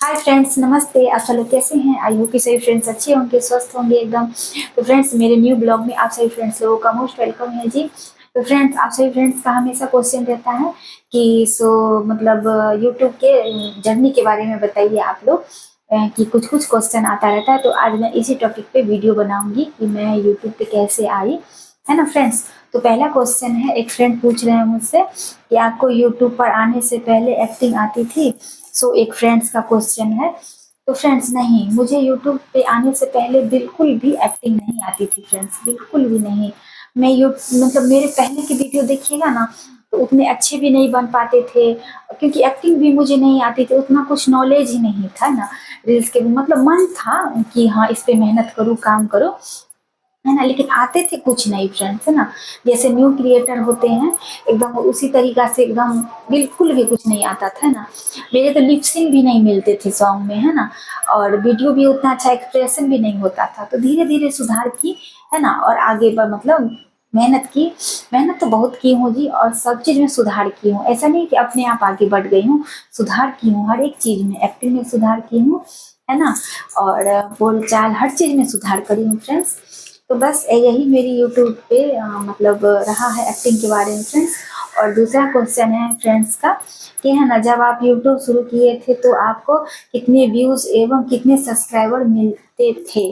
Hi friends, नमस्ते। आप सब लोग कैसे हैं? आई होप कि सभी फ्रेंड्स अच्छे होंगे, स्वस्थ होंगे एकदम। तो फ्रेंड्स, मेरे न्यू ब्लॉग में आप सभी फ्रेंड्स लोगों का मोस्ट वेलकम है जी। तो फ्रेंड्स, आप सभी फ्रेंड्स का हमेशा क्वेश्चन रहता है कि मतलब यूट्यूब के जर्नी के बारे में बताइए आप लोग। कि कुछ कुछ क्वेश्चन आता रहता है, तो आज मैं इसी टॉपिक पे वीडियो बनाऊंगी कि मैं यूट्यूब पे कैसे आई, है ना फ्रेंड्स। तो पहला क्वेश्चन है, एक फ्रेंड पूछ रहे हैं मुझसे कि आपको यूट्यूब पर आने से पहले एक्टिंग आती थी। एक फ्रेंड्स का क्वेश्चन है। तो फ्रेंड्स, नहीं, मुझे यूट्यूब पे आने से पहले बिल्कुल भी एक्टिंग नहीं आती थी फ्रेंड्स, बिल्कुल भी नहीं। मैं यू मतलब मेरे पहले की वीडियो देखिएगा ना, तो उतने अच्छे भी नहीं बन पाते थे, क्योंकि एक्टिंग भी मुझे नहीं आती थी, उतना कुछ नॉलेज ही नहीं था ना। रील्स के भी मतलब मन था कि हाँ, इस पे मेहनत करूँ, काम करो, है ना, लेकिन आते थे कुछ नहीं फ्रेंड्स, है ना। जैसे न्यू क्रिएटर होते हैं, एकदम उसी तरीका से एकदम बिल्कुल भी कुछ नहीं आता था, है ना। मेरे तो लिपसिंग भी नहीं मिलते थे सॉन्ग में, है ना। और वीडियो भी उतना अच्छा एक्सप्रेशन भी नहीं होता था, तो धीरे धीरे सुधार की, है ना। और आगे बढ़ मतलब मेहनत की। मेहनत तो बहुत की हूँ जी, और सब चीज़ में सुधार की हूँ। ऐसा नहीं कि अपने आप आगे बढ़ गई हूँ, सुधार की हूँ हर एक चीज़ में। एक्टिंग में सुधार की हूँ, है ना। और बोलचाल हर चीज़ में सुधार करी हूँ फ्रेंड्स। तो बस यही मेरी यूट्यूब पे मतलब रहा है एक्टिंग के बारे में फ्रेंड्स। और दूसरा क्वेश्चन है फ्रेंड्स का कि, है ना, जब आप यूट्यूब शुरू किए थे तो आपको कितने व्यूज एवं कितने सब्सक्राइबर मिलते थे?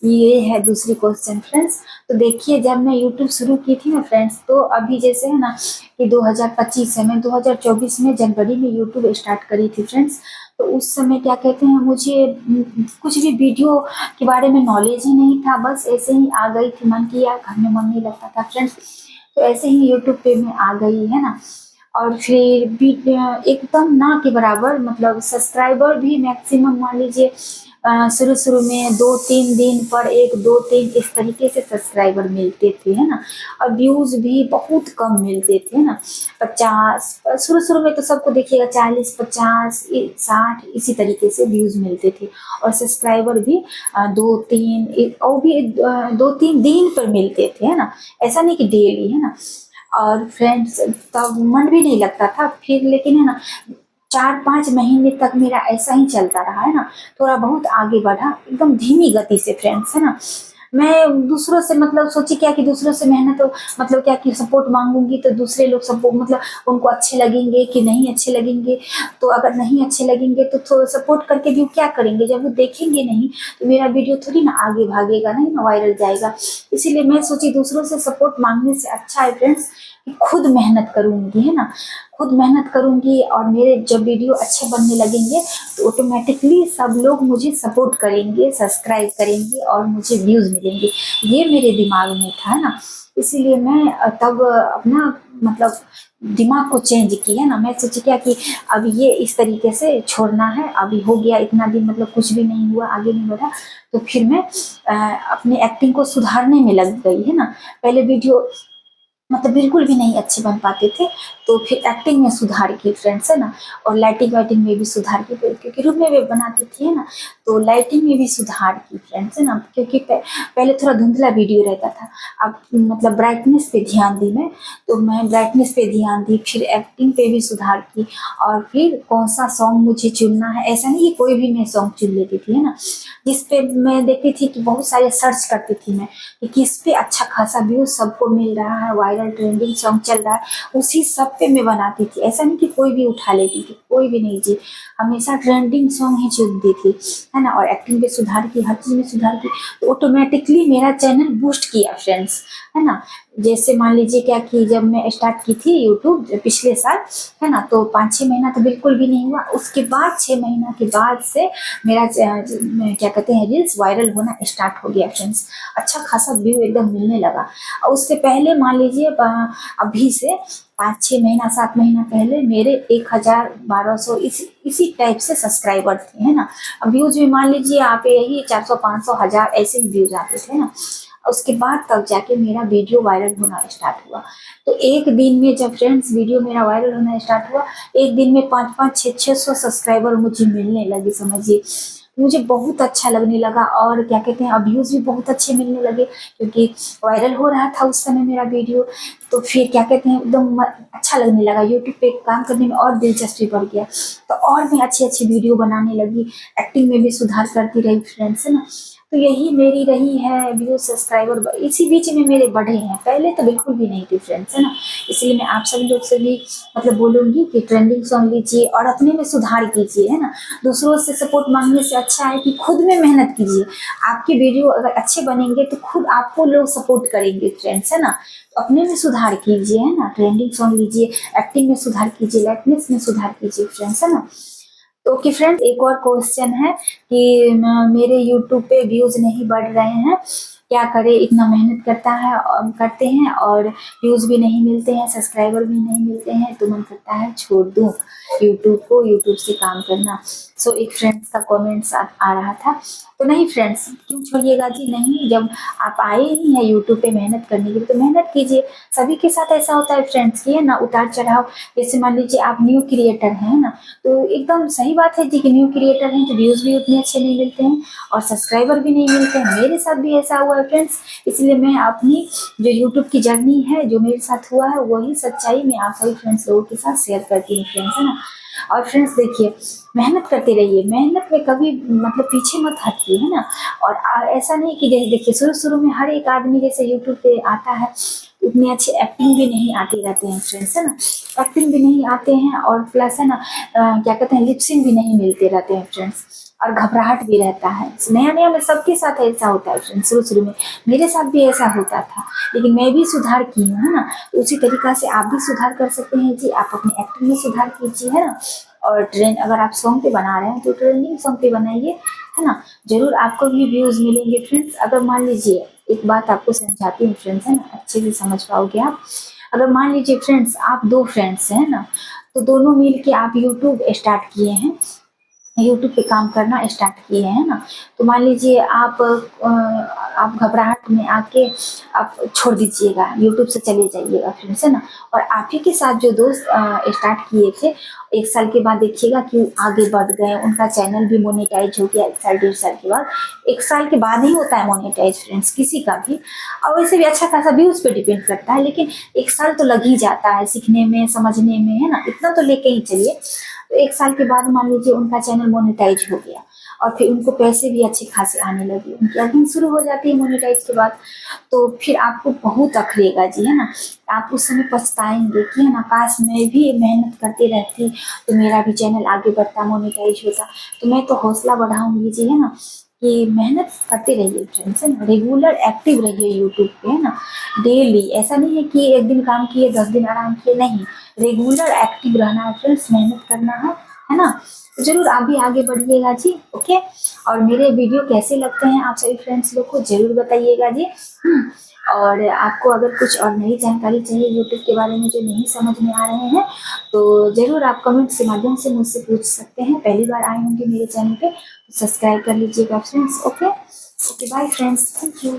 ये है दूसरी क्वेश्चन फ्रेंड्स। तो देखिए, जब मैं यूट्यूब शुरू की थी ना फ्रेंड्स, तो अभी जैसे है ना कि 2025 है, मैं 2024 में जनवरी में यूट्यूब स्टार्ट करी थी फ्रेंड्स। तो उस समय क्या कहते हैं, मुझे कुछ भी वीडियो के बारे में नॉलेज ही नहीं था, बस ऐसे ही आ गई थी, मन किया, घर में मन नहीं लगता था फ्रेंड्स, तो ऐसे ही यूट्यूब पे मैं आ गई, है ना। और फिर भी एकदम ना के बराबर, मतलब सब्सक्राइबर भी मैक्सिमम मान लीजिए शुरू शुरू में 2-3 दिन पर एक, 2-3 इस तरीके से सब्सक्राइबर मिलते थे, है ना। और व्यूज भी बहुत कम मिलते थे, है ना। 50 शुरू शुरू में तो सबको देखिएगा, 40, 50, 60 इसी तरीके से व्यूज मिलते थे। और सब्सक्राइबर भी 2-3 और भी 2-3 दिन पर मिलते थे, है ना। ऐसा नहीं कि डेली, है ना। और फ्रेंड्स, तब मन भी नहीं लगता था फिर, लेकिन है ना, 4-5 महीने तक मेरा ऐसा ही चलता रहा, है ना। थोड़ा बहुत आगे बढ़ा, एकदम धीमी गति से फ्रेंड्स, है ना। मैं दूसरों से मतलब सोची क्या कि दूसरों से मेहनत मतलब क्या कि सपोर्ट मांगूंगी तो दूसरे लोग सपोर्ट मतलब उनको अच्छे लगेंगे कि नहीं अच्छे लगेंगे। तो अगर नहीं अच्छे लगेंगे तो सपोर्ट करके भी क्या करेंगे, जब वो देखेंगे नहीं तो मेरा वीडियो थोड़ी ना आगे भागेगा, नहीं ना वायरल जाएगा। इसीलिए मैं सोची दूसरों से सपोर्ट मांगने से अच्छा है फ्रेंड्स कि खुद मेहनत करूंगी, है ना। खुद मेहनत करूंगी, और मेरे जब वीडियो अच्छे बनने लगेंगे तो ऑटोमेटिकली सब लोग मुझे सपोर्ट करेंगे, सब्सक्राइब करेंगे और मुझे व्यूज मिलेंगे। ये मेरे दिमाग में था, है ना। इसीलिए मैं तब अपना मतलब दिमाग को चेंज की, है ना। मैं सोची क्या कि अब ये इस तरीके से छोड़ना है, अभी हो गया इतना दिन, मतलब कुछ भी नहीं हुआ, आगे नहीं बढ़ा। तो फिर मैं अपने एक्टिंग को सुधारने में लग गई, है ना। पहले वीडियो मतलब बिल्कुल भी नहीं अच्छे बन पाते थे, तो फिर एक्टिंग में सुधार की फ्रेंड्स, है ना। और लाइटिंग वाइटिंग में भी सुधार की, क्योंकि रूम में भी बनाती थी, है ना। तो लाइटिंग में भी सुधार की फ्रेंड्स, है ना, क्योंकि पहले थोड़ा धुंधला वीडियो रहता था। अब मतलब ब्राइटनेस पे ध्यान दी मैं, तो मैं ब्राइटनेस पे ध्यान दी, फिर एक्टिंग पे भी सुधार की। और फिर कौन सा सॉन्ग मुझे चुनना है, ऐसा नहीं कि कोई भी मैं सॉन्ग चुन लेती थी, है ना। जिस पे मैं देखती थी कि बहुत सारे सर्च करती थी मैं कि किस पे अच्छा खासा व्यू सबको मिल रहा है, वायरल ट्रेंडिंग सॉन्ग चल रहा है, उसी सब पे मैं बनाती थी। ऐसा नहीं कि कोई भी उठा लेती थी, कोई भी नहीं जी। हमेशा ट्रेंडिंग सॉन्ग ही चुनती थी, है ना। और एक्टिंग पे सुधार की, हर चीज़ में सुधार की, तो ऑटोमेटिकली मेरा चैनल बूस्ट किया फ्रेंड्स, है ना। जैसे मान लीजिए क्या कि जब मैं स्टार्ट की थी यूट्यूब पिछले साल, है ना, तो 5-6 महीना तो बिल्कुल भी नहीं हुआ। उसके बाद 6 महीना के बाद से मेरा क्या कहते हैं, रील्स वायरल होना स्टार्ट हो गया फ्रेंड्स। अच्छा खासा व्यू एकदम मिलने लगा। और उससे पहले मान लीजिए अभी से 5-6 महीना, 7 महीना पहले मेरे 1000-1200 इसी टाइप से सब्सक्राइबर थे, है ना। अब व्यूज भी मान लीजिए आप यही 400-500-1000 ऐसे ही व्यूज आते थे ना। उसके बाद तब जाके मेरा वीडियो वायरल होना स्टार्ट हुआ। तो एक दिन में जब फ्रेंड्स वीडियो मेरा वायरल होना स्टार्ट हुआ, एक दिन में 5-5, 600 सब्सक्राइबर मुझे मिलने लगे, समझिए। मुझे बहुत अच्छा लगने लगा और क्या कहते हैं, व्यूज़ भी बहुत अच्छे मिलने लगे क्योंकि वायरल हो रहा था उस समय मेरा वीडियो। तो फिर क्या कहते हैं, एकदम अच्छा लगने लगा, यूट्यूब पे काम करने में और दिलचस्पी बढ़ गया। तो और मैं अच्छी-अच्छी वीडियो बनाने लगी, एक्टिंग में भी सुधार करती रही फ्रेंड्स, है ना। तो यही मेरी रही है व्यू सब्सक्राइबर, इसी बीच में मेरे बढ़े हैं, पहले तो बिल्कुल भी नहीं थे फ्रेंड्स, है ना। इसलिए मैं आप सभी लोग से भी मतलब बोलूँगी कि ट्रेंडिंग सॉन्ग लीजिए और अपने में सुधार कीजिए, है ना। दूसरों से सपोर्ट मांगने से अच्छा है कि खुद में मेहनत कीजिए। आपके वीडियो अगर अच्छे बनेंगे तो खुद आपको लोग सपोर्ट करेंगे फ्रेंड्स, है ना। तो अपने में सुधार कीजिए, है ना। ट्रेंडिंग सॉन्ग लीजिए, एक्टिंग में सुधार कीजिए, लाइटनेस में सुधार कीजिए फ्रेंड्स, है ना। तो ओके फ्रेंड्स, एक और क्वेश्चन है कि मेरे यूट्यूब पे व्यूज़ नहीं बढ़ रहे हैं, क्या करें, इतना मेहनत करते हैं और व्यूज़ भी नहीं मिलते हैं, सब्सक्राइबर भी नहीं मिलते हैं, तो मन करता है छोड़ दूँ यूट्यूब से काम करना। सो एक फ्रेंड्स का कमेंट्स आ रहा था। तो नहीं फ्रेंड्स, क्यों छोड़िएगा जी, नहीं, जब आप आए ही हैं यूट्यूब पे मेहनत करने के लिए तो मेहनत कीजिए। सभी के साथ ऐसा होता है फ्रेंड्स कि है ना, उतार चढ़ाव। जैसे मान लीजिए आप न्यू क्रिएटर हैं ना, तो एकदम सही बात है जी कि न्यू क्रिएटर हैं तो व्यूज़ भी उतने अच्छे नहीं मिलते हैं और सब्सक्राइबर भी नहीं मिलते हैं। मेरे साथ भी ऐसा हुआ है फ्रेंड्स। इसलिए मैं अपनी जो यूट्यूब की जर्नी है, जो मेरे साथ हुआ है, वही सच्चाई मैं आप सभी फ्रेंड्स लोगों के साथ शेयर करती हूँ फ्रेंड्स, है ना। और फ्रेंड्स देखिए, मेहनत करते रहिए, मेहनत में कभी मतलब पीछे मत हटिए, है ना। और ऐसा नहीं कि जैसे देखिए शुरू-शुरू में हर एक आदमी जैसे यूट्यूब पे आता है, उतनी अच्छी एक्टिंग भी नहीं आती रहते हैं फ्रेंड्स, है ना। एक्टिंग भी नहीं आते हैं और प्लस है ना क्या कहते हैं, लिप सिंक भी नहीं मिलते रहते हैं फ्रेंड्स, और घबराहट भी रहता है। नया-नया में सबके साथ ऐसा होता है फ्रेंड्स, शुरू-शुरू में मेरे साथ भी ऐसा होता था, लेकिन मैं भी सुधार की हूँ, है ना। तो उसी तरीक़ा से आप भी सुधार कर सकते हैं जी, आप अपनी एक्टिंग में सुधार कीजिए, है ना। और अगर आप सॉन्ग पे बना रहे हैं तो ट्रेंडिंग सॉन्ग पे बनाइए, है ना। ज़रूर आपको भी व्यूज़ मिलेंगे फ्रेंड्स। अगर मान लीजिए, एक बात आपको समझाती हूँ फ्रेंड्स, है ना, अच्छे से समझ पाओगे आप। अगर मान लीजिए फ्रेंड्स, आप 2 फ्रेंड्स हैं ना, तो दोनों मिल के आप यूट्यूब स्टार्ट किए हैं, यूट्यूब पे काम करना स्टार्ट किए हैं ना। तो मान लीजिए आप घबराहट में आके आप छोड़ दीजिएगा, यूट्यूब से चले जाइएगा फ्रेंड्स, है ना। और आप ही के साथ जो दोस्त स्टार्ट किए थे, 1 साल के बाद देखिएगा कि आगे बढ़ गए, उनका चैनल भी मोनेटाइज हो गया 1 साल 1.5 साल के बाद। 1 साल के बाद ही होता है मोनेटाइज फ्रेंड्स किसी का भी, और वैसे भी अच्छा खासा व्यूज़ पे डिपेंड करता है, लेकिन 1 साल तो लग ही जाता है सीखने में, समझने में, है ना। इतना तो लेके ही चलिए। तो 1 साल के बाद मान लीजिए उनका चैनल मोनेटाइज हो गया और फिर उनको पैसे भी अच्छे खासे आने लगे, उनकी अर्निंग शुरू हो जाती है मोनेटाइज के बाद। तो फिर आपको बहुत अखरेगा जी, है ना। आप उस समय पछताएंगे कि है ना, काश मैं भी मेहनत करती रहती तो मेरा भी चैनल आगे बढ़ता, मोनेटाइज होता। तो मैं तो हौसला बढ़ाऊंगी जी, है ना, कि मेहनत करते रहिए फ्रेंड्स, है ना। रेगुलर एक्टिव रहिए यूट्यूब पे, है ना। डेली, ऐसा नहीं है कि 1 दिन काम किए 10 दिन आराम किए, नहीं, रेगुलर एक्टिव रहना है फ्रेंड्स, मेहनत करना है ना। तो ज़रूर आप भी आगे बढ़िएगा जी, ओके। और मेरे वीडियो कैसे लगते हैं आप सभी फ्रेंड्स लोग को ज़रूर बताइएगा जी। और आपको अगर कुछ और नई जानकारी चाहिए यूट्यूब के बारे में जो नहीं समझ में आ रहे हैं, तो ज़रूर आप कमेंट के माध्यम से मुझसे पूछ सकते हैं। पहली बार आए होंगे मेरे चैनल पे तो सब्सक्राइब कर लीजिएगा friends, okay. Okay bye friends, thank you.